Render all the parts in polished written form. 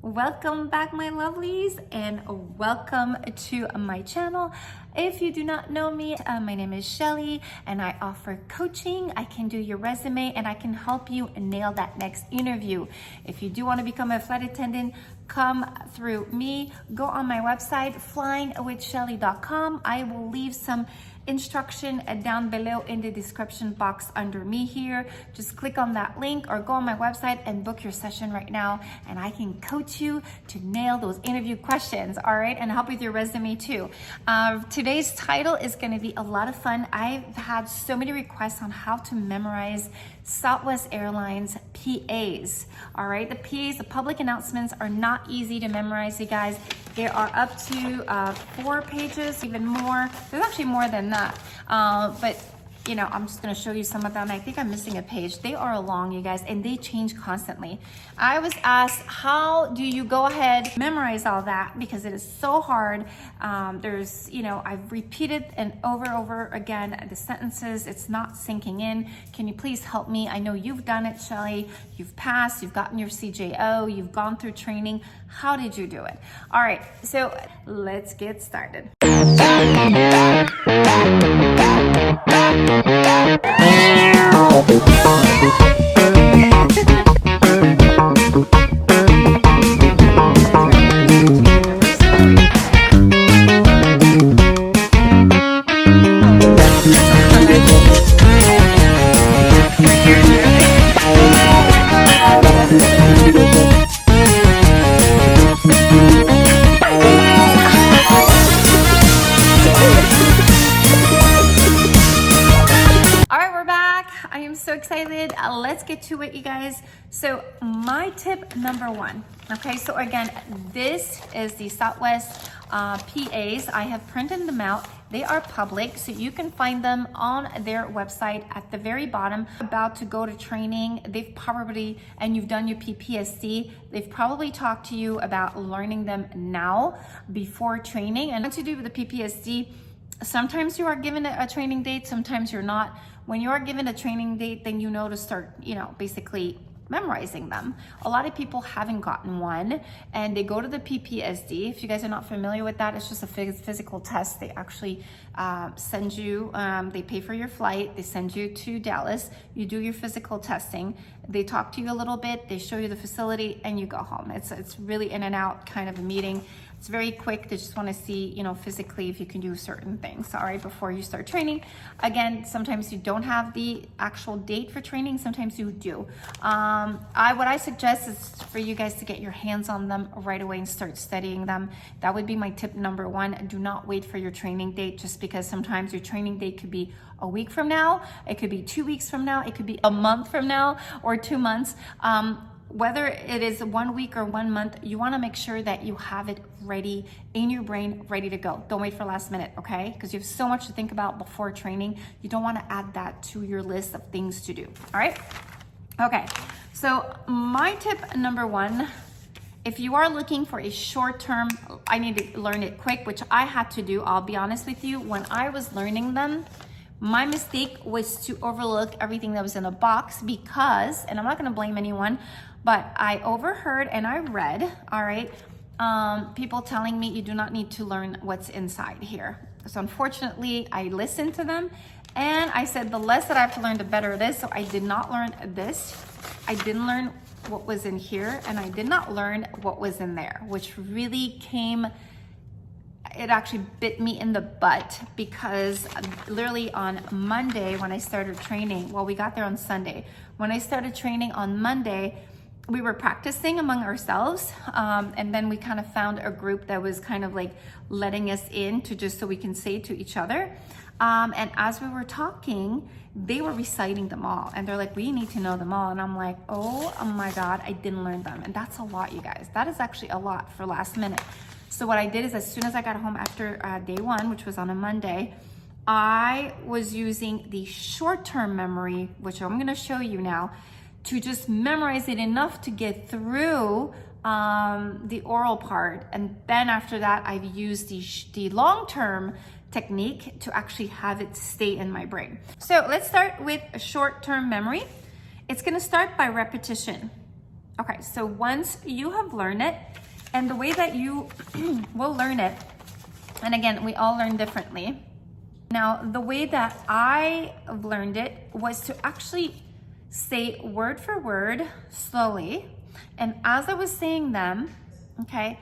Welcome back, my lovelies, and welcome to my channel. If you do not know me, my name is Shelly and I offer coaching. I can do your resume and I can help you nail that next interview. If you do want to become a flight attendant, come through me. Go on my website, flywithshelly.com. I will leave some instruction down below in the description box under me here. Just click on that link or go on my website and book your session right now, and I can coach you to nail those interview questions, all right, and help with your resume too. Today's title is going to be a lot of fun. I've had so many requests on how to memorize Southwest Airlines PAs, all right? The PAs, the public announcements, are not easy to memorize, you guys. There are up to 4 pages, even more. There's actually more than that, but you know, I'm just going to show you some of them. I think I'm missing a page. They are long, you guys, and they change constantly. I was asked, how do you go ahead memorize all that? Because it is so hard. There's, you know, I've repeated and over again the sentences. It's not sinking in. Can you please help me? I know you've done it, Shelly. You've passed. You've gotten your CJO. You've gone through training. How did you do it? All right, so let's get started. So excited. Let's get to it, you guys. So my tip number 1, okay, so again, this is the Southwest PAs. I have printed them out. They are public, so you can find them on their website at the very bottom. About to go to training, they've probably, and you've done your PPSD, they've probably talked to you about learning them now before training. And what to do with the PPSD, sometimes you are given a training date, sometimes you're not. When you are given a training date, then you know to start, you know, basically memorizing them. A lot of people haven't gotten one and they go to the PPSD. If you guys are not familiar with that, it's just a physical test. They actually send you, they pay for your flight, they send you to Dallas, you do your physical testing, they talk to you a little bit, they show you the facility, and you go home. It's really in and out kind of a meeting. It's very quick. They just want to see, you know, physically if you can do certain things, all right, before you start training. Again, sometimes you don't have the actual date for training, sometimes you do. What I suggest is for you guys to get your hands on them right away and start studying them. That would be my tip number 1. Do not wait for your training date, just because sometimes your training date could be a week from now, it could be 2 weeks from now, it could be a month from now, or 2 months. Whether it is 1 week or 1 month, you want to make sure that you have it ready in your brain, ready to go. Don't wait for last minute, okay? Because you have so much to think about before training. You don't want to add that to your list of things to do, all right? Okay, so my tip number 1, if you are looking for a short term, I need to learn it quick, which I had to do. I'll be honest with you, when I was learning them, my mistake was to overlook everything that was in a box because, and I'm not going to blame anyone, but I overheard and I read, all right, people telling me you do not need to learn what's inside here. So unfortunately, I listened to them and I said the less that I have to learn, the better it is. So I did not learn this. I didn't learn what was in here, and I did not learn what was in there, which really came, it actually bit me in the butt, because literally on Monday when I started training, well, we got there on Sunday. When I started training on Monday, we were practicing among ourselves, and then we kind of found a group that was kind of like letting us in to just so we can say to each other. And as we were talking, they were reciting them all, and they're like, we need to know them all. And I'm like, oh my God, I didn't learn them. And that's a lot, you guys. That is actually a lot for last minute. So what I did is, as soon as I got home after day 1, which was on a Monday, I was using the short-term memory, which I'm gonna show you now, to just memorize it enough to get through the oral part. And then after that, I've used the long-term technique to actually have it stay in my brain. So let's start with a short-term memory. It's gonna start by repetition. Okay, so once you have learned it, And the way that you will learn it, and again, we all learn differently. Now, the way that I learned it was to actually say word for word slowly. And as I was saying them, okay,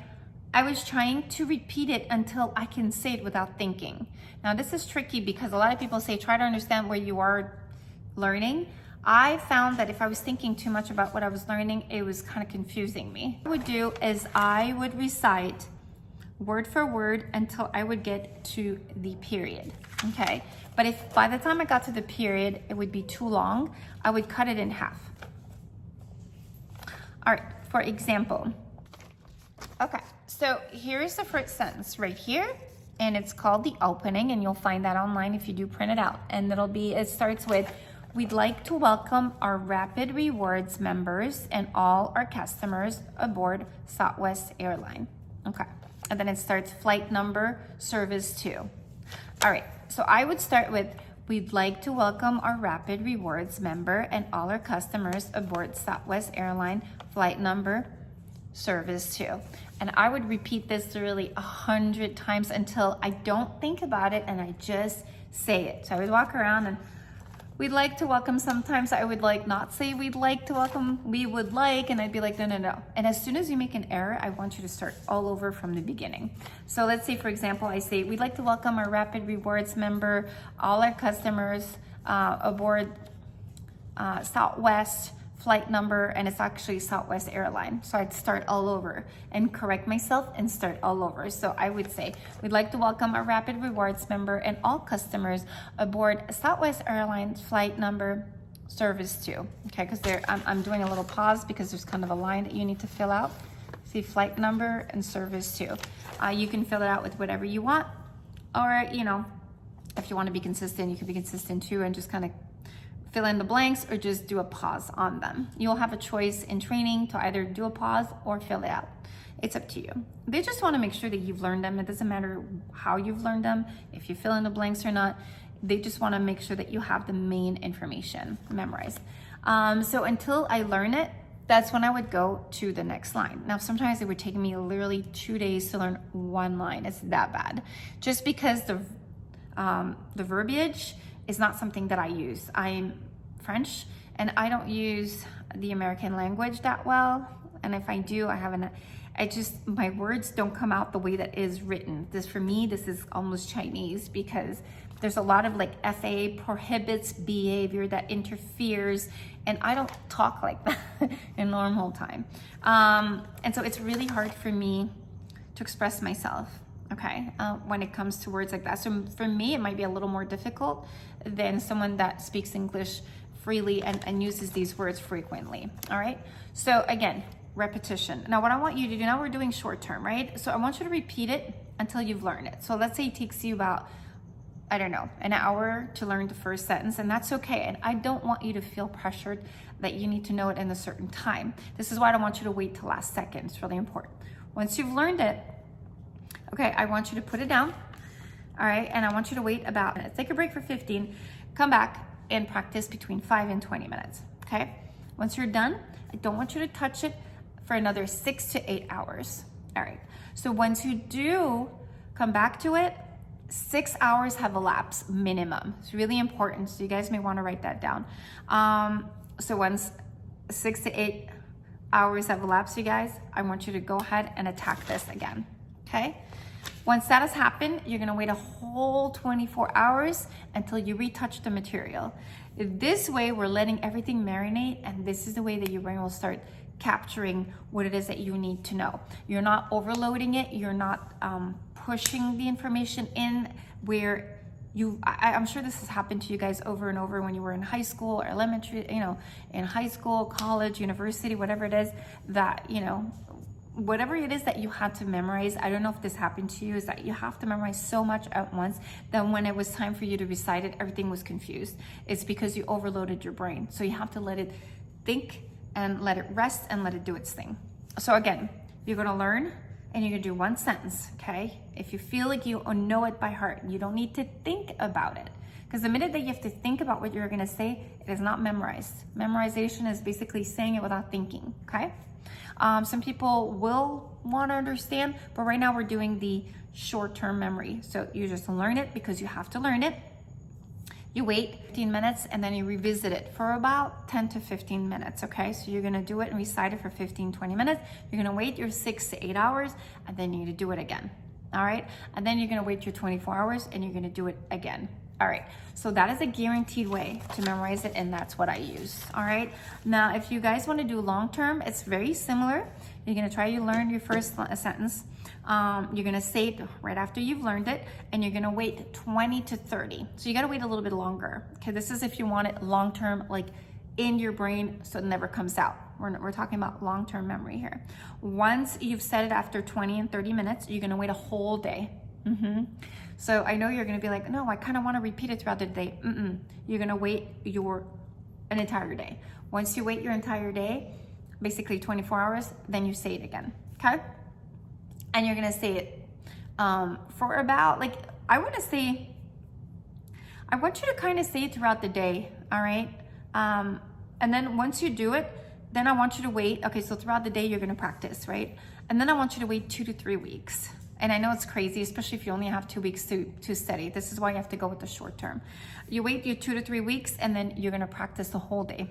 I was trying to repeat it until I can say it without thinking. Now, this is tricky because a lot of people say, try to understand where you are learning. I found that if I was thinking too much about what I was learning, it was kind of confusing me. What I would do is I would recite word for word until I would get to the period, okay? But if by the time I got to the period, it would be too long, I would cut it in half. All right, for example. Okay, so here's the first sentence right here, and it's called the opening, and you'll find that online if you do print it out. And it starts with, we'd like to welcome our Rapid Rewards members and all our customers aboard Southwest Airline. Okay. And then it starts flight number, service 2. All right, so I would start with, we'd like to welcome our Rapid Rewards member and all our customers aboard Southwest Airline, flight number, service 2. And I would repeat this literally 100 times until I don't think about it and I just say it. So I would walk around and we'd like to welcome. Sometimes I would like not say we'd like to welcome, we would like, and I'd be like, no, no, no. And as soon as you make an error, I want you to start all over from the beginning. So let's say, for example, I say, we'd like to welcome our Rapid Rewards member, all our customers aboard Southwest flight number, and it's actually Southwest Airline. So I'd start all over and correct myself and start all over. So I would say, we'd like to welcome our Rapid Rewards member and all customers aboard Southwest Airlines flight number, service 2. Okay, because I'm doing a little pause because there's kind of a line that you need to fill out. See, flight number and service 2. You can fill it out with whatever you want, or, you know, if you want to be consistent, you can be consistent too and just kind of fill in the blanks or just do a pause on them. You'll have a choice in training to either do a pause or fill it out. It's up to you. They just want to make sure that you've learned them. It doesn't matter how you've learned them, if you fill in the blanks or not. They just want to make sure that you have the main information memorized. So until I learn it, that's when I would go to the next line. Now, sometimes it would take me literally 2 days to learn one line. It's that bad. Just because the verbiage is not something that I use. I'm French and I don't use the American language that well. And if I do, my words don't come out the way that is written. For me, this is almost Chinese because there's a lot of like FA prohibits behavior that interferes, and I don't talk like that in normal time. And so it's really hard for me to express myself. Okay, when it comes to words like that. So for me, it might be a little more difficult than someone that speaks English freely and uses these words frequently. All right, so again, repetition. Now what I want you to do, now we're doing short term, right? So I want you to repeat it until you've learned it. So let's say it takes you about, I don't know, an hour to learn the first sentence, and that's okay. And I don't want you to feel pressured that you need to know it in a certain time. This is why I don't want you to wait till last second. It's really important. Once you've learned it, okay, I want you to put it down, all right? And I want you to wait about minutes. Take a break for 15, come back and practice between 5 and 20 minutes, okay? Once you're done, I don't want you to touch it for another 6 to 8 hours, all right? So once you do come back to it, 6 hours have elapsed minimum. It's really important, so you guys may wanna write that down. So once 6 to 8 hours have elapsed, you guys, I want you to go ahead and attack this again, okay? Once that has happened, you're gonna wait a whole 24 hours until you retouch the material. This way, we're letting everything marinate, and this is the way that your brain will start capturing what it is that you need to know. You're not overloading it, you're not pushing the information in where I'm sure this has happened to you guys over and over when you were in high school or elementary, you know, in high school, college, university, whatever it is that, you know, whatever it is that you had to memorize, I don't know if this happened to you, is that you have to memorize so much at once that when it was time for you to recite it, everything was confused. It's because you overloaded your brain. So you have to let it think and let it rest and let it do its thing. So again, you're gonna learn and you're gonna do one sentence, okay? If you feel like you know it by heart, you don't need to think about it. Because the minute that you have to think about what you're gonna say, it is not memorized. Memorization is basically saying it without thinking, okay? Some people will want to understand, but right now we're doing the short-term memory. So you just learn it because you have to learn it. You wait 15 minutes and then you revisit it for about 10 to 15 minutes, okay? So you're gonna do it and recite it for 15, 20 minutes. You're gonna wait your 6 to 8 hours and then you're gonna do it again, all right? And then you're gonna wait your 24 hours and you're gonna do it again. All right, so that is a guaranteed way to memorize it, and that's what I use, all right? Now, if you guys wanna do long-term, it's very similar. You're gonna try to learn your first sentence. You're gonna say it right after you've learned it, and you're gonna wait 20 to 30. So you gotta wait a little bit longer. Okay, this is if you want it long-term, like in your brain, so it never comes out. We're talking about long-term memory here. Once you've said it after 20 and 30 minutes, you're gonna wait a whole day. So I know you're gonna be like, no, I kind of wanna repeat it throughout the day. You're gonna wait an entire day. Once you wait your entire day, basically 24 hours, then you say it again, okay? And you're gonna say it for about, like, I want you to kind of say it throughout the day, all right? And then once you do it, then I want you to wait. Okay, so throughout the day, you're gonna practice, right? And then I want you to wait 2 to 3 weeks. And I know it's crazy, especially if you only have 2 weeks to study. This is why you have to go with the short term. You wait your 2 to 3 weeks, and then you're gonna practice the whole day.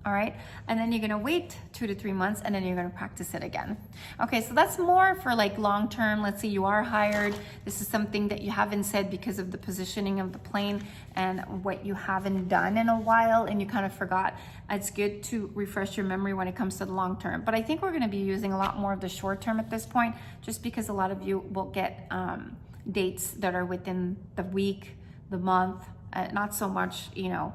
All right, and then you're gonna wait 2 to 3 months, and then you're gonna practice it again. Okay, so that's more for like long term. Let's say you are hired. This is something that you haven't said because of the positioning of the plane and what you haven't done in a while, and you kind of forgot. It's good to refresh your memory when it comes to the long term. But I think we're gonna be using a lot more of the short term at this point, just because a lot of you will get dates that are within the week, the month, not so much, you know,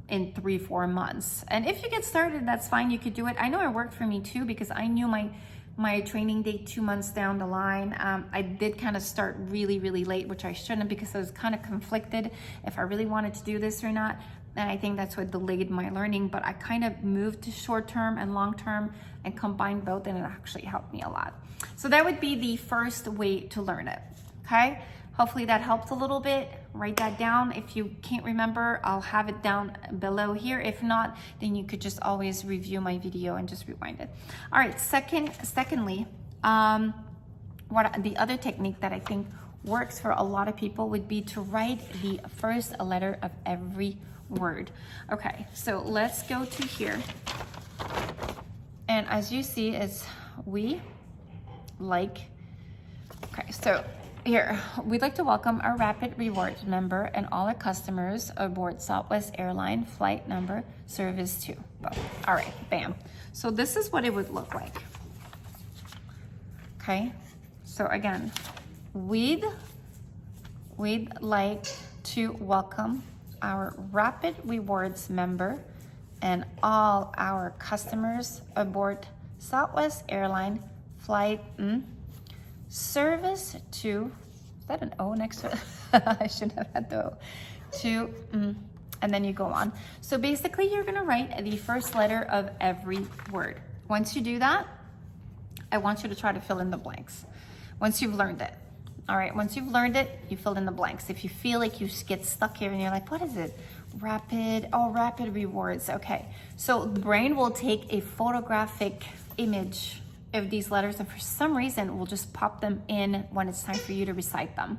in 3-4 months. And if you get started, that's fine, you could do it. I know it worked for me too, because I knew my training date 2 months down the line. I did kind of start really, really late, which I shouldn't, because I was kind of conflicted if I really wanted to do this or not. And I think that's what delayed my learning, but I kind of moved to short term and long term and combined both, and it actually helped me a lot. So that would be the first way to learn it, okay? Hopefully that helped a little bit. Write that down. If you can't remember, I'll have it down below here. If not, then you could just always review my video and just rewind it. All right, secondly, the other technique that I think works for a lot of people would be to write the first letter of every word. Okay, so let's go to here. And as you see, it's we like, okay, so here, we'd like to welcome our Rapid Rewards member and all our customers aboard Southwest Airline flight number service 2. Boom. All right, bam. So this is what it would look like. Okay, so again, we'd like to welcome our Rapid Rewards member and all our customers aboard Southwest Airline flight service 2, is that an O next to it? I should have had the O. 2, and then you go on. So basically you're gonna write the first letter of every word. Once you do that, I want you to try to fill in the blanks. Once you've learned it. All right, once you've learned it, you fill in the blanks. If you feel like you get stuck here and you're like, what is it? Rapid rewards, okay. So the brain will take a photographic image of these letters, and for some reason we'll just pop them in when it's time for you to recite them.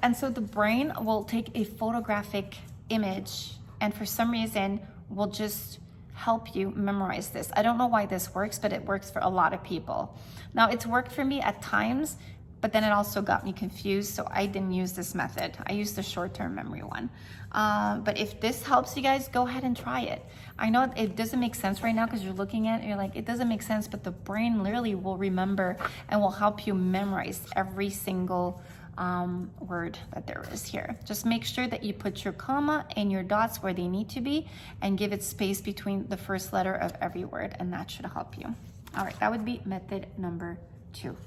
And so the brain will take a photographic image, and for some reason will just help you memorize this. I don't know why this works, but it works for a lot of people. Now, it's worked for me at times, but then it also got me confused, so I didn't use this method. I used the short-term memory one. But if this helps you guys, go ahead and try it. I know it doesn't make sense right now because you're looking at it and you're like, it doesn't make sense, but the brain literally will remember and will help you memorize every single word that there is here. Just make sure that you put your comma and your dots where they need to be and give it space between the first letter of every word, and that should help you. All right, that would be method number 2.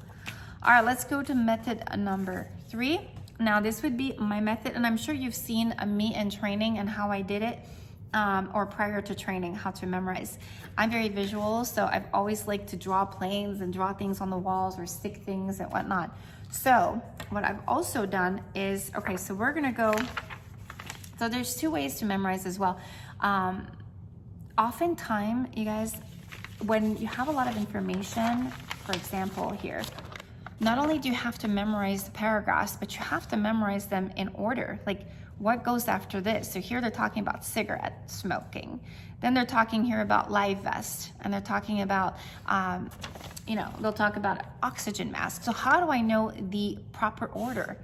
All right, let's go to method number 3. Now this would be my method, and I'm sure you've seen me in training and how I did it, or prior to training, how to memorize. I'm very visual, so I've always liked to draw planes and draw things on the walls or stick things and whatnot. So what I've also done is, okay, so we're gonna go, so there's 2 ways to memorize as well. Oftentimes, you guys, when you have a lot of information, for example here, not only do you have to memorize the paragraphs, but you have to memorize them in order. Like, what goes after this? So here they're talking about cigarette smoking. Then they're talking here about live vest, and they're talking about, they'll talk about oxygen mask. So how do I know the proper order?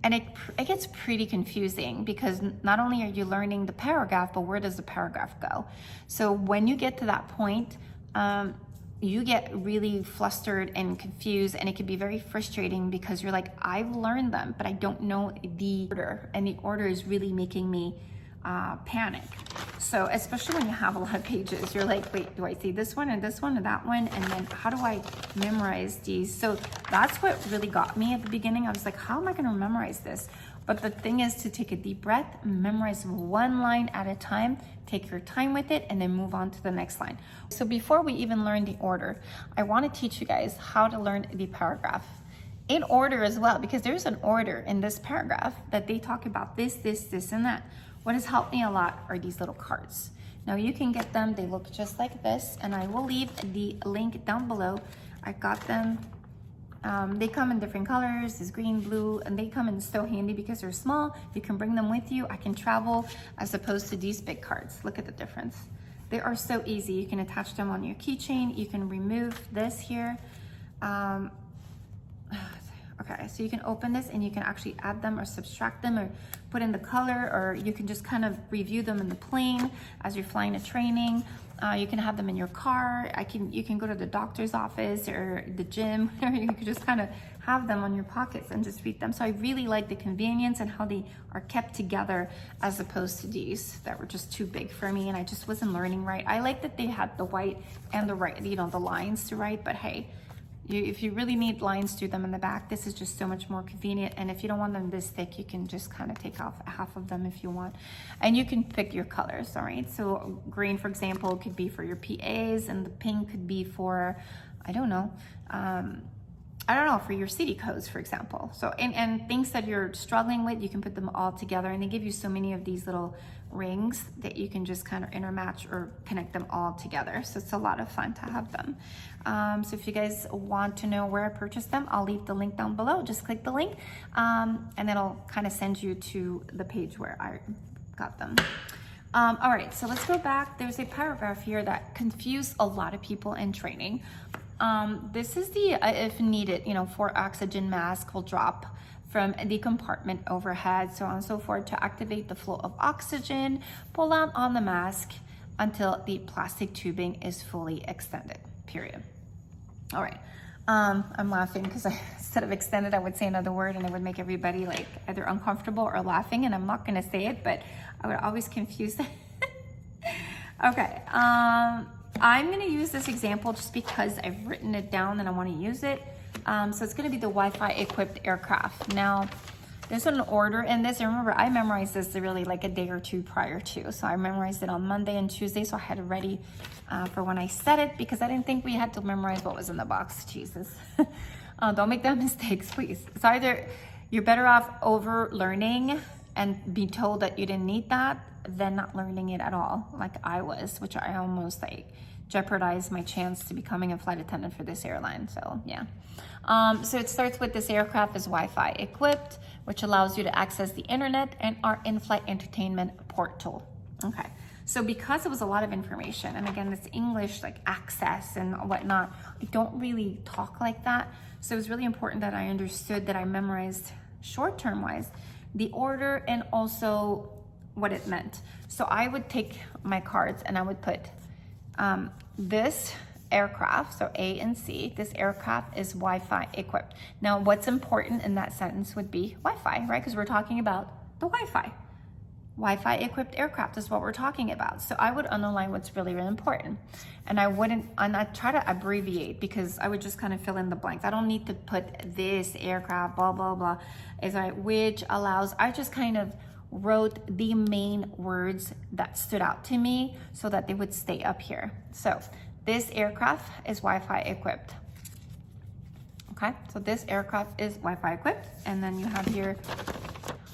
And it gets pretty confusing because not only are you learning the paragraph, but where does the paragraph go? So when you get to that point, you get really flustered and confused, and it can be very frustrating because you're like, I've learned them, but I don't know the order, and the order is really making me panic. So especially when you have a lot of pages, you're like, wait, do I see this one and this one and that one? And then how do I memorize these? So that's what really got me at the beginning. I was like, how am I going to memorize this? But the thing is to take a deep breath, memorize one line at a time, take your time with it, and then move on to the next line. So before we even learn the order, I want to teach you guys how to learn the paragraph in order as well, because there's an order in this paragraph that they talk about this, and that. What has helped me a lot are these little cards. Now you can get them, they look just like this, and I will leave the link down below. I got them. They come in different colors, this green, blue, and they come in so handy because they're small. You can bring them with you. I can travel as opposed to these big cards. Look at the difference. They are so easy. You can attach them on your keychain. You can remove this here. Okay, so you can open this and you can actually add them or subtract them or put in the color, or you can just kind of review them in the plane as you're flying to training. You can have them in your car. You can go to the doctor's office or the gym, or you can just kind of have them on your pockets and just read them. So I really like the convenience and how they are kept together as opposed to these that were just too big for me and I just wasn't learning right. I like that they had the white and the right, the lines to write, but hey, if you really need lines through them in the back, this is just so much more convenient. And if you don't want them this thick, you can just kind of take off half of them if you want. And you can pick your colors, all right? So green, for example, could be for your PAs, and the pink could be for, I don't know, for your city codes, for example. So, and things that you're struggling with, you can put them all together, and they give you so many of these little rings that you can just kind of intermatch or connect them all together. So it's a lot of fun to have them. So if you guys want to know where I purchased them, I'll leave the link down below. Just click the link and it'll kind of send you to the page where I got them. All right, so let's go back. There's a paragraph here that confused a lot of people in training. This is the, if needed, for oxygen mask will drop from the compartment overhead, so on and so forth, to activate the flow of oxygen, pull out on the mask until the plastic tubing is fully extended, period. All right, I'm laughing because instead of extended, I would say another word and it would make everybody like either uncomfortable or laughing, and I'm not gonna say it, but I would always confuse it. Okay, I'm gonna use this example just because I've written it down and I wanna use it. So it's going to be the Wi-Fi equipped aircraft. Now, there's an order in this. I remember I memorized this really like a day or two prior to. So I memorized it on Monday and Tuesday. So I had it ready for when I said it because I didn't think we had to memorize what was in the box. Jesus. Don't make that mistakes, please. It's either you're better off over learning and be told that you didn't need that than not learning it at all, like I was, which I almost like jeopardized my chance to becoming a flight attendant for this airline. So yeah. So it starts with this aircraft is Wi-Fi equipped, which allows you to access the internet and our in-flight entertainment portal. Okay. So because it was a lot of information, and again, it's English, like access and whatnot, I don't really talk like that. So it was really important that I understood that I memorized short-term wise, the order and also what it meant. So I would take my cards and I would put this aircraft, so A and C, this aircraft is Wi-Fi equipped. Now, what's important in that sentence would be Wi-Fi, right? Because we're talking about the Wi-Fi. Wi-Fi equipped aircraft is what we're talking about. So I would underline what's really, really important. And I try to abbreviate because I would just kind of fill in the blanks. I don't need to put this aircraft, blah, blah, blah, which allows, I just kind of wrote the main words that stood out to me so that they would stay up here. So this aircraft is Wi-Fi equipped. Okay, so this aircraft is Wi-Fi equipped. And then you have here,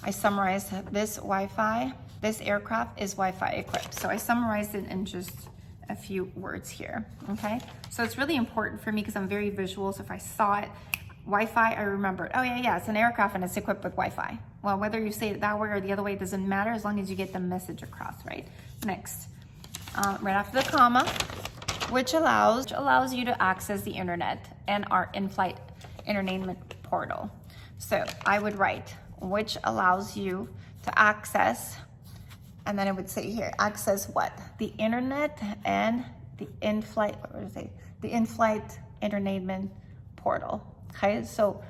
I summarized this Wi-Fi, this aircraft is Wi-Fi equipped. So I summarized it in just a few words here, okay? So it's really important for me because I'm very visual. So if I saw it, Wi-Fi, I remembered, oh yeah, it's an aircraft and it's equipped with Wi-Fi. Well, whether you say it that way or the other way, it doesn't matter as long as you get the message across, right? Next, right after the comma, which allows you to access the internet and our in-flight entertainment portal. So I would write, which allows you to access, and then I would say here, access what? The internet and the in-flight, what did I say? The in-flight entertainment portal. Okay, so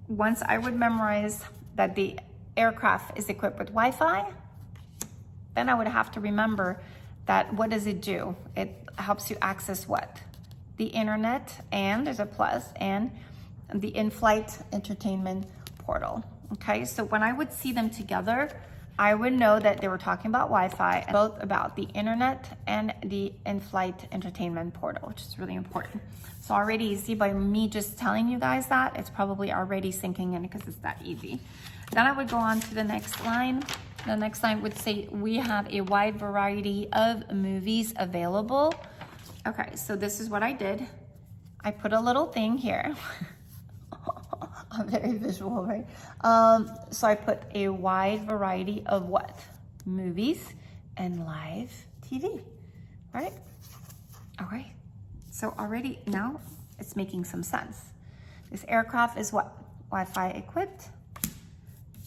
once I would memorize that the aircraft is equipped with Wi-Fi, then I would have to remember that what does it do? It helps you access what? The internet, and there's a plus, and the in-flight entertainment portal. Okay, so when I would see them together, I would know that they were talking about Wi-Fi, both about the internet and the in-flight entertainment portal, which is really important. So already you see by me just telling you guys that, it's probably already sinking in because it's that easy. Then I would go on to the next line. The next line would say, we have a wide variety of movies available. Okay, so this is what I did. I put a little thing here. I'm very visual, right? So I put a wide variety of what? Movies and live TV, right? All right. So already now it's making some sense. This aircraft is what? Wi-Fi equipped.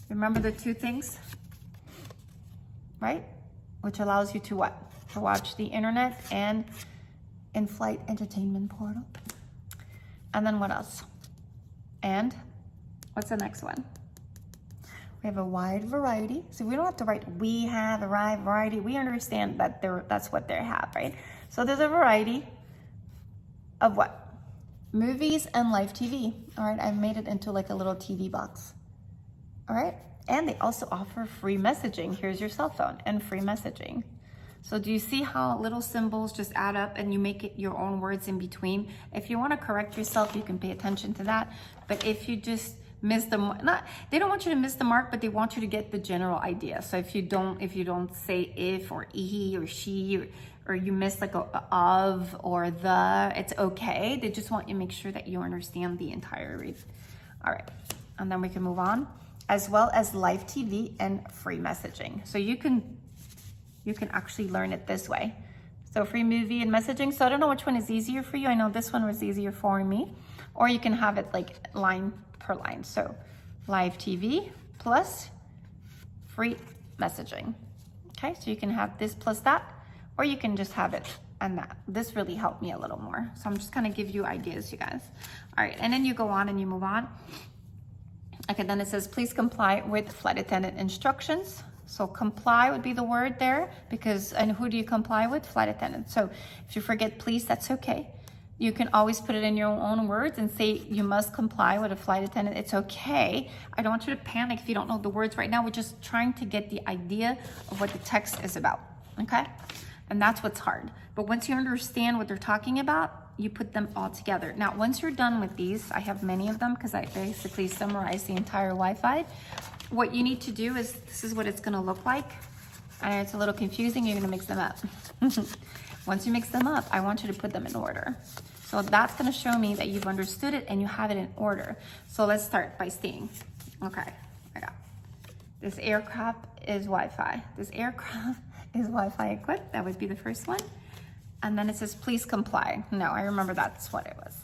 Remember the two things, right? Which allows you to what? To watch the internet and in-flight entertainment portal. And then what else? And what's the next one? We have a wide variety. So we don't have to write, we have a wide variety. We understand that that's what they have, right? So there's a variety of what? Movies and live TV. All right, I've made it into like a little TV box. All right, and they also offer free messaging. Here's your cell phone and free messaging. So do you see how little symbols just add up and you make it your own words in between? If you want to correct yourself, you can pay attention to that. But if you just miss the mark, they don't want you to miss the mark, but they want you to get the general idea. So if you don't say if or he or she, or you miss like a of or the, it's okay. They just want you to make sure that you understand the entire read. All right, and then we can move on, as well as live TV and free messaging. So you can actually learn it this way. So free movie and messaging. So I don't know which one is easier for you. I know this one was easier for me. Or you can have it like line per line. So live TV plus free messaging. Okay, so you can have this plus that, or you can just have it and that. This really helped me a little more. So I'm just gonna give you ideas, you guys. All right, and then you go on and you move on. Okay, then it says, please comply with flight attendant instructions. So comply would be the word there, because, and who do you comply with? Flight attendant. So if you forget please, that's okay. You can always put it in your own words and say you must comply with a flight attendant. It's okay. I don't want you to panic if you don't know the words right now. We're just trying to get the idea of what the text is about, okay? And that's what's hard. But once you understand what they're talking about, you put them all together. Now, once you're done with these, I have many of them because I basically summarized the entire Wi-Fi. What you need to do is, this is what it's gonna look like. And it's a little confusing, you're gonna mix them up. Once you mix them up, I want you to put them in order. So that's gonna show me that you've understood it and you have it in order. So let's start by saying, okay, I got this aircraft is Wi-Fi. This aircraft is Wi-Fi equipped. That would be the first one. And then it says, please comply. No, I remember that's what it was.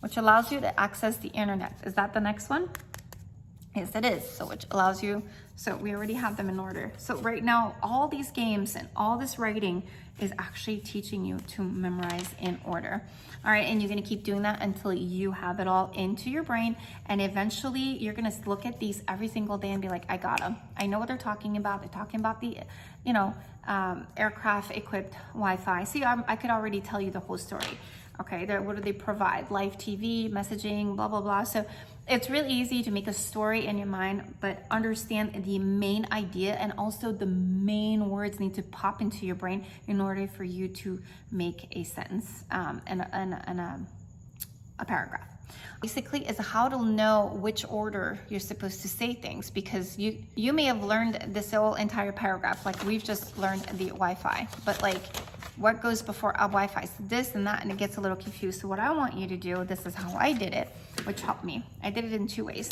Which allows you to access the internet. Is that the next one? Yes, it is. So which allows you, so we already have them in order. So right now, all these games and all this writing is actually teaching you to memorize in order. All right, and you're gonna keep doing that until you have it all into your brain. And eventually you're gonna look at these every single day and be like, I got them. I know what they're talking about. They're talking about the, you know, aircraft equipped Wi-Fi. See, I could already tell you the whole story. Okay, what do they provide? Live TV, messaging, blah, blah, blah. So it's really easy to make a story in your mind, but understand the main idea, and also the main words need to pop into your brain in order for you to make a sentence and a paragraph. Basically, is how to know which order you're supposed to say things, because you may have learned this whole entire paragraph, like we've just learned the Wi-Fi, but like what goes before a Wi-Fi, so this and that, and it gets a little confused. So what I want you to do, this is how I did it, which helped me. I did it in 2 ways.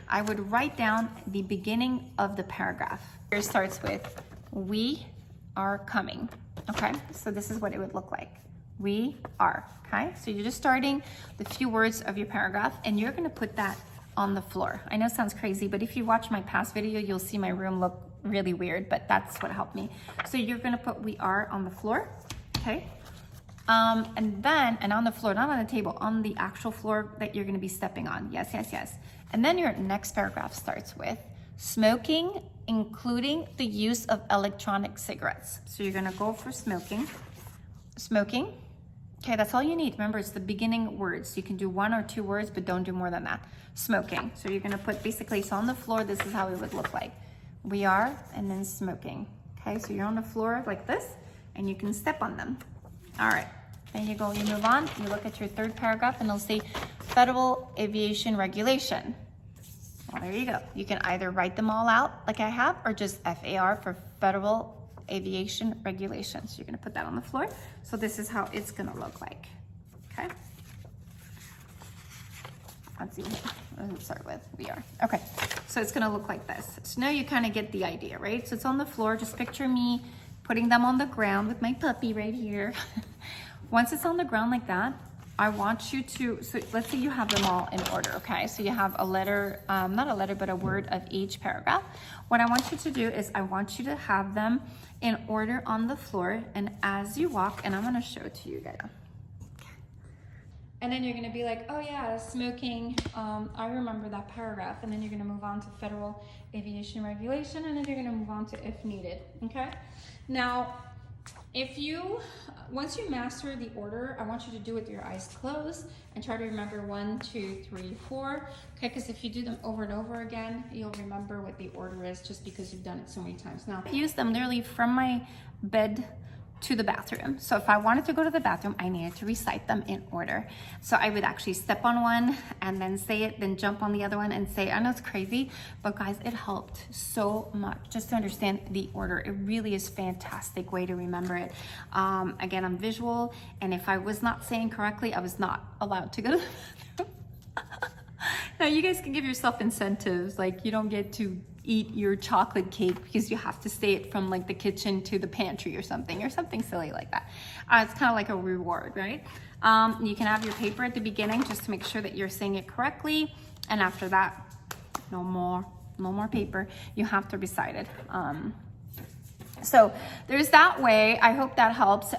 I would write down the beginning of the paragraph. Here starts with, we are coming, okay? So this is what it would look like. We are, okay? So you're just starting the few words of your paragraph, and you're gonna put that on the floor. I know it sounds crazy, but if you watch my past video, you'll see my room look really weird, but that's what helped me. So you're gonna put we are on the floor, okay? And on the floor, not on the table, on the actual floor that you're gonna be stepping on. Yes, yes, yes. And then your next paragraph starts with smoking, including the use of electronic cigarettes. So you're gonna go for smoking. Okay, that's all you need. Remember, it's the beginning words. You can do 1 or 2 words, but don't do more than that. Smoking. So you're gonna put basically, so on the floor, this is how it would look like. We are, and then smoking. Okay, so you're on the floor like this, and you can step on them. All right, then you go, you move on, you look at your 3rd paragraph, and it'll say Federal Aviation Regulation. Well, there you go. You can either write them all out like I have, or just FAR for Federal Aviation Regulations. So you're gonna put that on the floor. So this is how it's gonna look like, okay? Let's see, what does it start with? We are, okay. So it's gonna look like this. So now you kind of get the idea, right? So it's on the floor, just picture me putting them on the ground with my puppy right here. Once it's on the ground like that, I want you to, so let's say you have them all in order, okay? So you have a letter, not a letter, but a word of each paragraph. What I want you to do is I want you to have them in order on the floor, and as you walk, and I'm gonna show it to you guys. And then you're gonna be like, oh yeah, smoking, I remember that paragraph. And then you're gonna move on to Federal Aviation Regulation, and then you're gonna move on to if needed, okay? Now, once you master the order, I want you to do it with your eyes closed and try to remember 1, 2, 3, 4, okay? Because if you do them over and over again, you'll remember what the order is just because you've done it so many times. Now, I use them literally from my bed to the bathroom. So if I wanted to go to the bathroom, I needed to recite them in order. So I would actually step on one and then say it, then jump on the other one and say, I know it's crazy, but guys, it helped so much just to understand the order. It really is a fantastic way to remember it. Again, I'm visual, and if I was not saying correctly, I was not allowed to go to the bathroom. Now you guys can give yourself incentives, like you don't get to eat your chocolate cake because you have to say it from like the kitchen to the pantry or something silly like that. It's kind of like a reward, right? You can have your paper at the beginning just to make sure that you're saying it correctly, and after that, no more paper. You have to recite it. So there's that way. I hope that helps.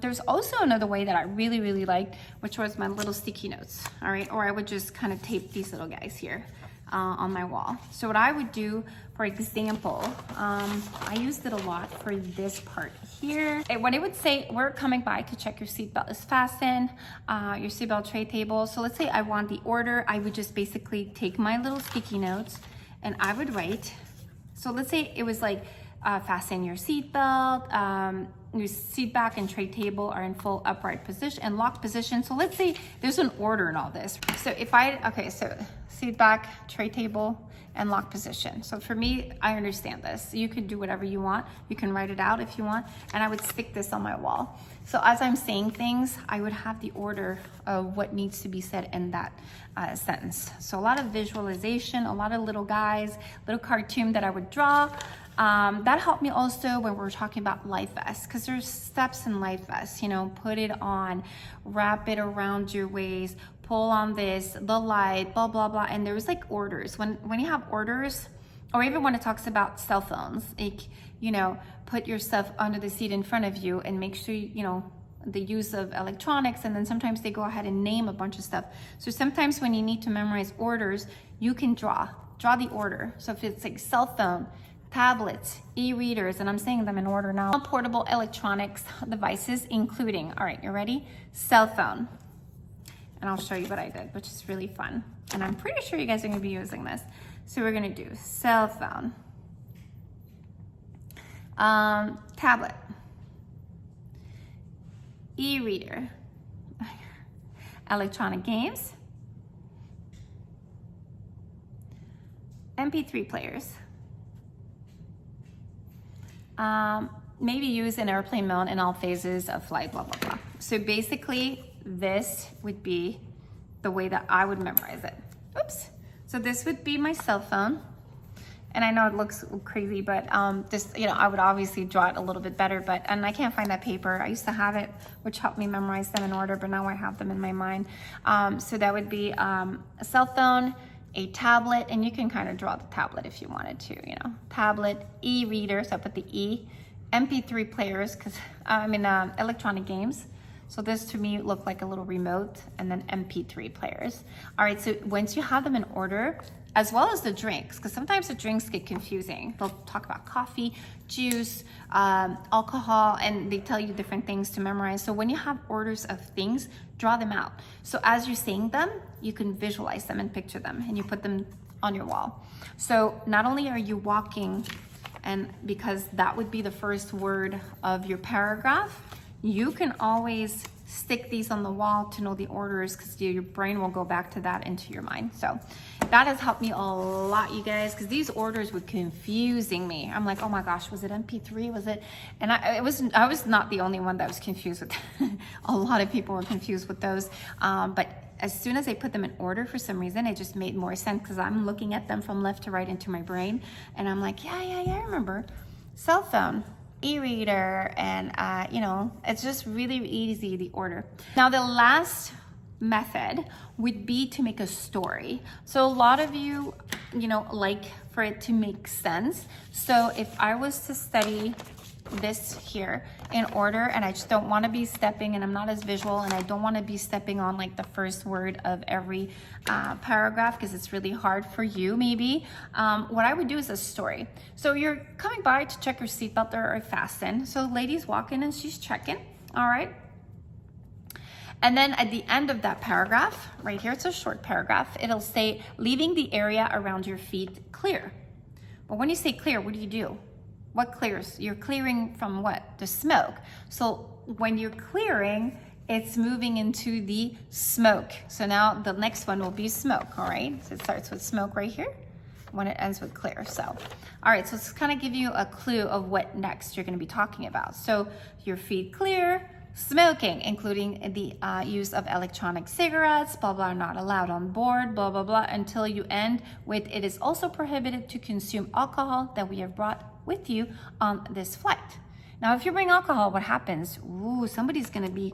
There's also another way that I really liked, which was my little sticky notes, all right? Or I would just kind of tape these little guys here on my wall. So what I would do, for example, I used it a lot for this part here. When it would say, we're coming by to check your seatbelt is fastened, your seatbelt tray table. So let's say I want the order, I would just basically take my little sticky notes and I would write. So let's say it was like, fasten your seatbelt, your seat back and tray table are in full upright position and locked position. So let's say there's an order in all this. So so seat back, tray table, and lock position. So for me, I understand this. You can do whatever you want. You can write it out if you want. And I would stick this on my wall. So as I'm saying things, I would have the order of what needs to be said in that sentence. So a lot of visualization, a lot of little guys, little cartoon that I would draw. That helped me also when we're talking about life vests, because there's steps in life vests, you know, put it on, wrap it around your waist, pull on this, the light, blah, blah, blah. And there's like orders. When you have orders, or even when it talks about cell phones, like, you know, put your stuff under the seat in front of you and make sure, you know, the use of electronics. And then sometimes they go ahead and name a bunch of stuff. So sometimes when you need to memorize orders, you can draw the order. So if it's like cell phone, tablets, e-readers, and I'm saying them in order now. Portable electronics devices, including, all right, you ready? Cell phone. And I'll show you what I did, which is really fun. And I'm pretty sure you guys are gonna be using this. So we're gonna do cell phone, tablet, e-reader, electronic games, MP3 players, maybe use in airplane mode in all phases of flight, blah, blah, blah. So basically, this would be the way that I would memorize it. Oops. So this would be my cell phone. And I know it looks crazy, but this, you know, I would obviously draw it a little bit better, and I can't find that paper. I used to have it, which helped me memorize them in order, but now I have them in my mind. So that would be a cell phone, a tablet, and you can kind of draw the tablet if you wanted to, you know, tablet, e-reader, so I put the E, MP3 players, because electronic games. So this to me looked like a little remote, and then MP3 players. All right, so once you have them in order, as well as the drinks, because sometimes the drinks get confusing. They'll talk about coffee, juice, alcohol, and they tell you different things to memorize. So when you have orders of things, draw them out. So as you're saying them, you can visualize them and picture them, and you put them on your wall. So not only are you walking, and because that would be the first word of your paragraph, you can always stick these on the wall to know the orders, because your brain will go back to that into your mind. So that has helped me a lot, you guys, because these orders were confusing me. I'm like, oh my gosh, was it MP3? Was it? And I was not the only one that was confused with a lot of people were confused with those. But as soon as I put them in order, for some reason, it just made more sense, because I'm looking at them from left to right into my brain. And I'm like, yeah, I remember. Cell phone, e-reader, and you know, it's just really easy, the order. Now the last method would be to make a story. So a lot of you know, like for it to make sense. So if I was to study this here in order, and I just don't want to be stepping, and I'm not as visual, and I don't want to be stepping on like the first word of every paragraph, because it's really hard for you maybe, what I would do is a story. So you're coming by to check your seatbelt or fasten. So lady's walking and she's checking, all right? And then at the end of that paragraph, right here, it's a short paragraph, it'll say, leaving the area around your feet clear. But when you say clear, what do? What clears? You're clearing from what? The smoke. So when you're clearing, it's moving into the smoke. So now the next one will be smoke, all right? So it starts with smoke right here, when it ends with clear. So, all right, so let's kind of give you a clue of what next you're gonna be talking about. So your feet clear, smoking, including the use of electronic cigarettes, blah, blah, not allowed on board, blah, blah, blah, until you end with, it is also prohibited to consume alcohol that we have brought with you on this flight. Now, if you bring alcohol, what happens? Ooh, somebody's gonna be,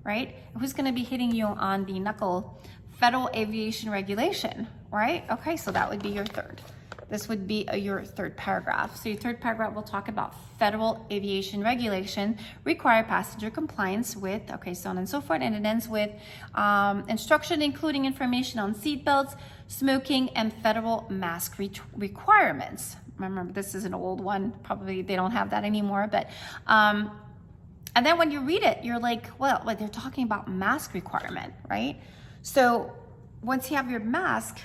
right? Who's gonna be hitting you on the knuckle? Federal Aviation Regulation, right? Okay, so that would be your third. This would be your third paragraph. So your third paragraph will talk about Federal Aviation Regulation, require passenger compliance with, okay, so on and so forth, and it ends with instruction including information on seatbelts, smoking, and federal mask requirements. Remember, this is an old one, probably they don't have that anymore, but, and then when you read it, you're like, well, like they're talking about mask requirement, right? So once you have your mask,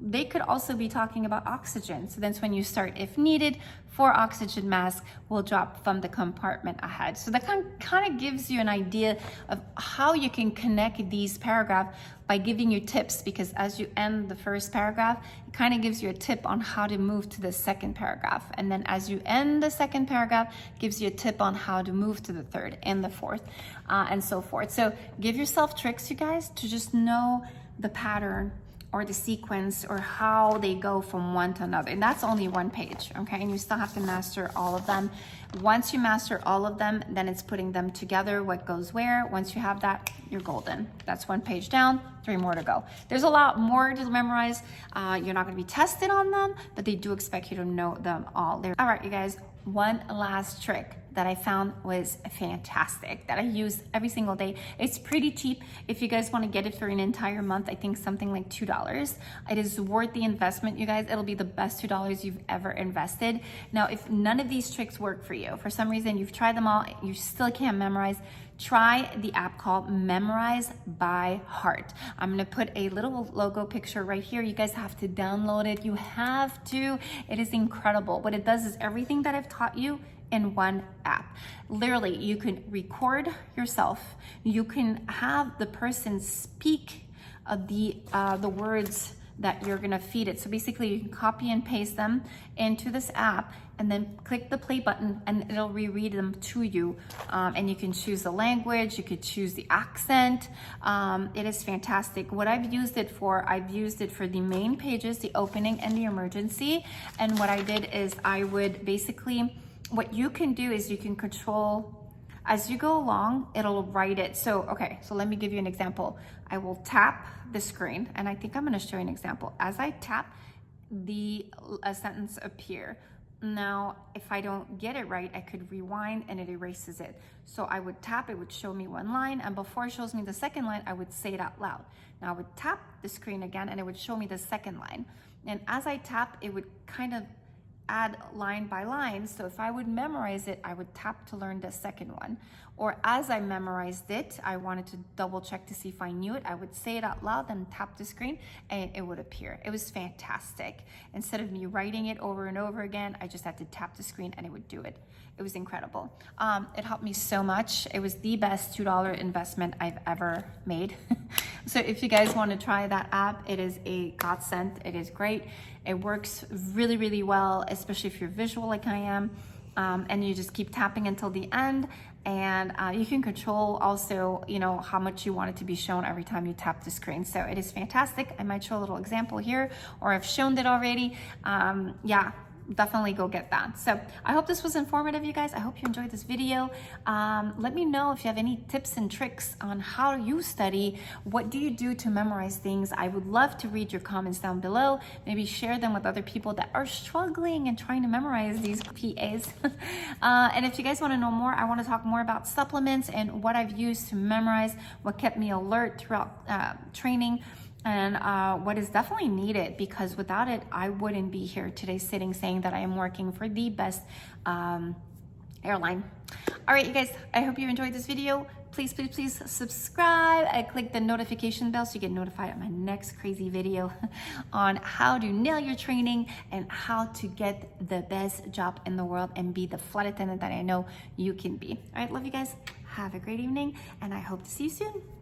they could also be talking about oxygen. So that's when you start, if needed, for oxygen mask will drop from the compartment ahead. So that kind of gives you an idea of how you can connect these paragraphs by giving you tips, because as you end the first paragraph, it kind of gives you a tip on how to move to the second paragraph. And then as you end the second paragraph, gives you a tip on how to move to the third and the fourth, and so forth. So give yourself tricks, you guys, to just know the pattern or the sequence or how they go from one to another. And that's only one page, okay? And you still have to master all of them. Once you master all of them, then it's putting them together, what goes where. Once you have that, you're golden. That's one page down, 3 more to go. There's a lot more to memorize. You're not gonna be tested on them, but they do expect you to know them all. All right, you guys, one last trick that I found was fantastic, that I use every single day. It's pretty cheap. If you guys want to get it for an entire month, I think something like $2. It is worth the investment, you guys. It'll be the best $2 you've ever invested. Now, if none of these tricks work for you, for some reason you've tried them all, you still can't memorize, try the app called Memorize by Heart. I'm gonna put a little logo picture right here. You guys have to download it. You have to. It is incredible. What it does is everything that I've taught you in one app. Literally, you can record yourself. You can have the person speak the words that you're gonna feed it. So basically you can copy and paste them into this app and then click the play button and it'll reread them to you. And you can choose the language, you could choose the accent. It is fantastic. What I've used it for, I've used it for the main pages, the opening and the emergency. And what I did is I would basically, what you can do is you can control, as you go along, it'll write it. So, okay, so let me give you an example. I will tap the screen, and I think I'm gonna show you an example. As I tap, a sentence appear. Now, if I don't get it right, I could rewind and it erases it. So I would tap, it would show me one line, and before it shows me the second line, I would say it out loud. Now I would tap the screen again and it would show me the second line. And as I tap, it would kind of add line by line. So if I would memorize it, I would tap to learn the second one. Or as I memorized it, I wanted to double check to see if I knew it, I would say it out loud and tap the screen and it would appear. It was fantastic. Instead of me writing it over and over again, I just had to tap the screen and it would do it. It was incredible. It helped me so much. It was the best $2 investment I've ever made. So if you guys want to try that app, it is a godsend. It is great. It works really, really well, especially if you're visual like I am. And you just keep tapping until the end. And you can control also, you know, how much you want it to be shown every time you tap the screen. So it is fantastic. I might show a little example here, or I've shown it already. Yeah. Definitely go get that. So I hope this was informative, you guys. I hope you enjoyed this video. Let me know if you have any tips and tricks on how you study. What do you do to memorize things? I would love to read your comments down below. Maybe share them with other people that are struggling and trying to memorize these PAs. And if you guys want to know more, I want to talk more about supplements and what I've used to memorize, what kept me alert throughout training. And what is definitely needed, because without it, I wouldn't be here today sitting saying that I am working for the best airline. All right, you guys, I hope you enjoyed this video. Please, please, please subscribe and click the notification bell so you get notified of my next crazy video on how to nail your training and how to get the best job in the world and be the flight attendant that I know you can be. All right, love you guys. Have a great evening, and I hope to see you soon.